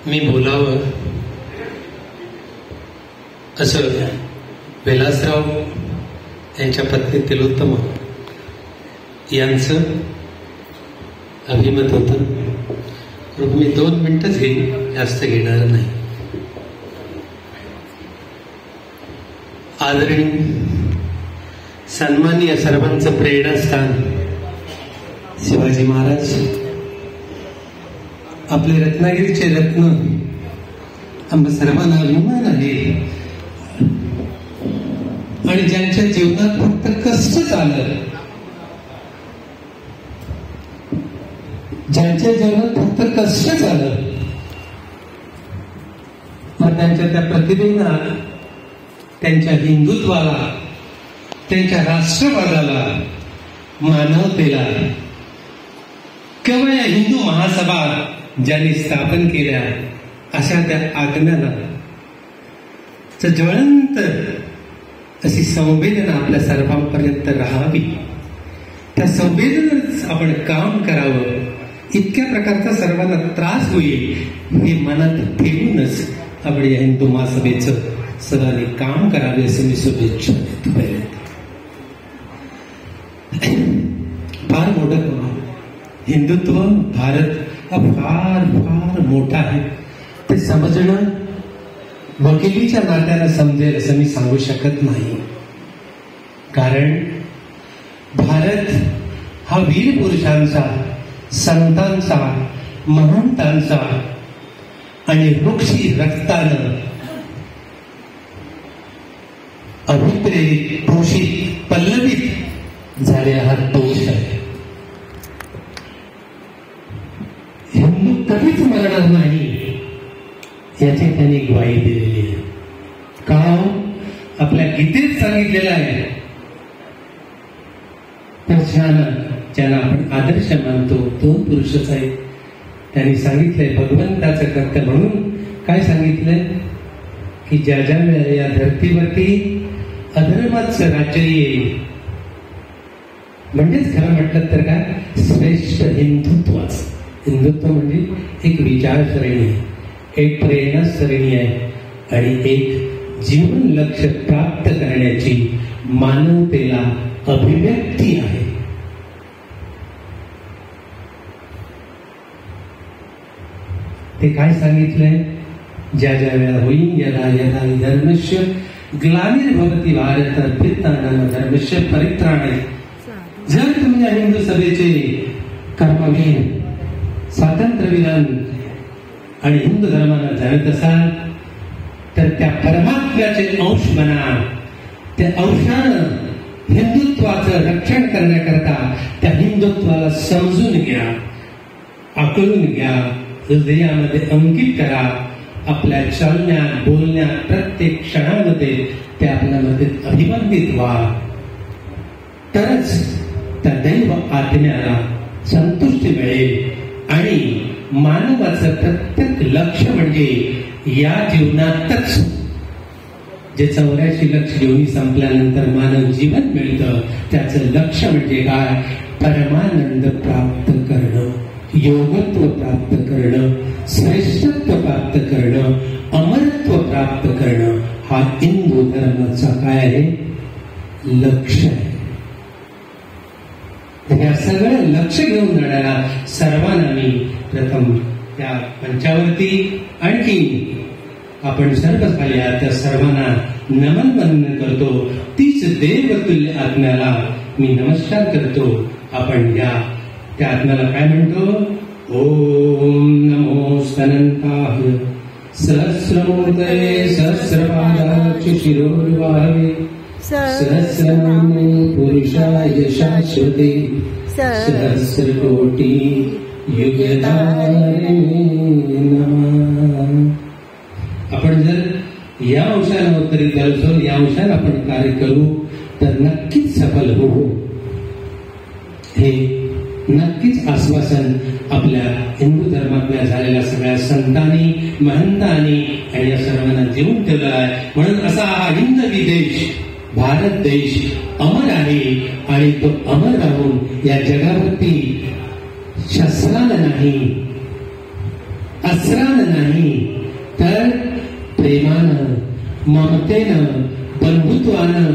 मी बोलावं असं विलासराव यांच्या पत्नी तिलोत्तमा यांचं अभिमत होतं. मी 2 मिनिटच घेईन, जास्त घेणार नाही. आदरणीय सन्माननीय सर्वांचं प्रेरणास्थान शिवाजी महाराज, आपले रत्नागिरीचे रत्न, आम्हा सर्वांना अभिमान आहे. आणि ज्यांच्या जीवनात फक्त कष्ट आलं, ज्यांच्या जीवनात फक्त कष्ट झालं, मग त्यांच्या त्या प्रतिभेला, त्यांच्या हिंदुत्वाला, त्यांच्या राष्ट्रवादाला, मानवतेला, केवळ हिंदू महासभा ज्यांनी स्थापन केल्या अशा त्या आत्म्याला ज्वलंत अशी संवेदना आपल्या सर्वांपर्यंत राहावी. त्या संवेदनेच आपण काम करावं. इतक्या प्रकारचा सर्वांना त्रास होईल हे मनात ठेवूनच आपण या हिंदू महासभेचं सर्वांनी काम करावे असे मी शुभेच्छा देतो. फार मोठं हिंदुत्व, भारत हा फार फार मोठा आहे. ते समजणं वकिलीच्या नात्यानं समजेल असं मी सांगू शकत नाही. कारण भारत हा वीर पुरुषांचा, संतांचा, महंतांचा आणि वृक्षी रक्तानं अभिप्रेरित, पोषित, पल्लवित झालेला हा देश आहे. हिंदू कधीच मरणार नाही याची त्यांनी ग्वाही दिलेली आहे. का? आपल्या गीतेत सांगितलेलं आहे. ज्यांना आपण आदर्श मानतो 2 पुरुषच आहेत. त्यांनी सांगितलंय भगवंताचं कर्तव्य म्हणून काय सांगितलंय की ज्या ज्या वेळेला या धर्तीवरती अधर्माचं राज्य येईल, म्हणजेच खरं म्हटलं तर काय, श्रेष्ठ हिंदुत्वाचं. हिंदुत्व म्हणजे एक विचारसरणी, एक प्रेरणा सरणी आहे आणि एक जीवन लक्ष्य प्राप्त करण्याची मानवतेला अभिव्यक्ती आहे. ते काय सांगितलंय? ज्या ज्या वेळा होईल यदा यदा धर्मस्य ग्लानिर्भवति भारत अभ्युत्थानं धर्मस्य परित्राणाय. जर तुम्ही या हिंदू सभेचे कर्मवीर, स्वातंत्र्यवीरान आणि हिंदू धर्माला जाणत असाल तर त्या परमात्म्याचे अंश बना. त्या अंशानं हिंदुत्वाचं रक्षण करण्याकरता त्या हिंदुत्वाला समजून घ्या, आकळून घ्या, हृदयामध्ये अंकित करा. आपल्या चालण्यात, बोलण्यात, प्रत्येक क्षणामध्ये ते आपल्यामध्ये अभिमानित व्हा. तरच त्या दैव आत्म्याला संतुष्टी मिळेल आणि मानवाचं प्रत्येक लक्ष म्हणजे या जीवनातच जे 84 लक्ष योनी संपल्यानंतर मानव जीवन मिळतं, त्याचं लक्ष म्हणजे काय? परमानंद प्राप्त करणं, योगत्व प्राप्त करणं, श्रेष्ठत्व प्राप्त करणं, अमरत्व प्राप्त करणं. हा हिंदू धर्माचा काय आहे? लक्ष आहे. या सगळं लक्ष घेऊन जाणाऱ्या सर्वांना मी प्रथम त्या मंचावरती आणखी आपण सर्व झाल्या त्या सर्वांना नमन वंदन करतो. तीच देवतुल्य आत्म्याला मी नमस्कार करतो. आपण या त्या आत्म्याला काय म्हणतो? ओम नमो अनंताय सहस्रमूर्तये सहस्रपादाय शिरोर्वाहे सहस्रनामे पुरुषाय शाश्वते सहस्रकोटी युगधारिणे नमः. आपण जर या अंशाला उत्तरित झालो, या अंशाला आपण कार्य करू तर नक्कीच सफल होऊ. हे नक्कीच आश्वासन आपल्या हिंदू धर्मातल्या झालेल्या सगळ्या संतांनी, महंतांनी आणि या सर्वांना देऊन ठेवला आहे. म्हणून असा हा हिंदवी देश, भारत देश अमर आहे आणि तो अमर राहून या जगावरती शस्त्राला नाही, शास्त्रानं नाही तर प्रेमानं, ममतेनं, बंधुत्वानं,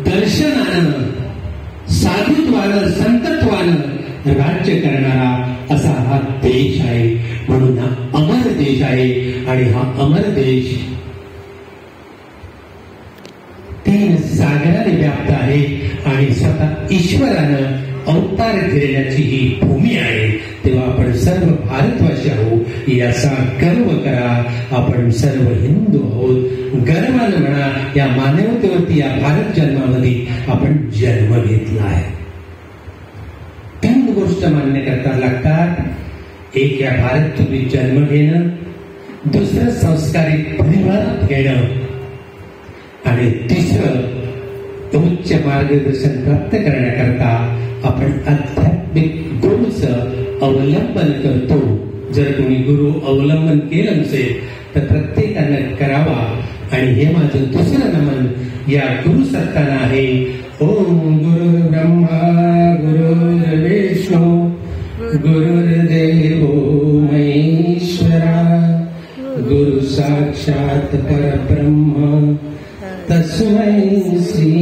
दर्शनानं, साधुत्वानं, संतत्वानं राज्य करणारा असा हा देश आहे. म्हणून हा अमर देश आहे. आणि हा अमर देश 3 सागराने व्याप्त आहे. आणि स्वतः ईश्वरानं अवतार घेण्याची ही भूमी आहे. तेव्हा आपण सर्व भारतवासी आहोत याचा गर्व करा. आपण सर्व हिंदू आहोत. गर्वानं म्हणा, या मानवतेवरती, या भारत जन्मामध्ये आपण जन्म घेतला आहे. 3 गोष्ट मान्य करता लागतात. एक, या भारत तुम्ही जन्म घेणं. दुसरं, संस्कारिक परिवारात घेणं. आणि तिसरं, उच्च मार्गदर्शन प्राप्त करण्याकरता आपण आध्यात्मिक गुरूचं अवलंबन करतो. जर तुम्ही गुरु अवलंबन केलं नसेल तर प्रत्येकानं करावा. आणि हे माझं दुसरं नमन या गुरु सत्ताना आहे. ओम गुरु ब्रह्मा गुरुर्विष्णू गुरुर्देवो महेश्वरा गुरु साक्षात परब्रह्म तस्मै श्री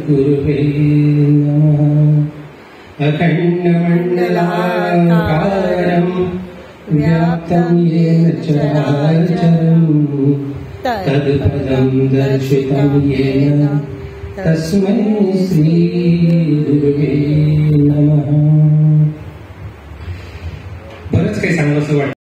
गुरुवे नमः. अखंडमंडलाकारं व्याप्तं येन चराचरं तत्पदं दर्शितं येन तस्मै श्री गुरुवे नमः. बरंच काही सांगावंसं वाटतं.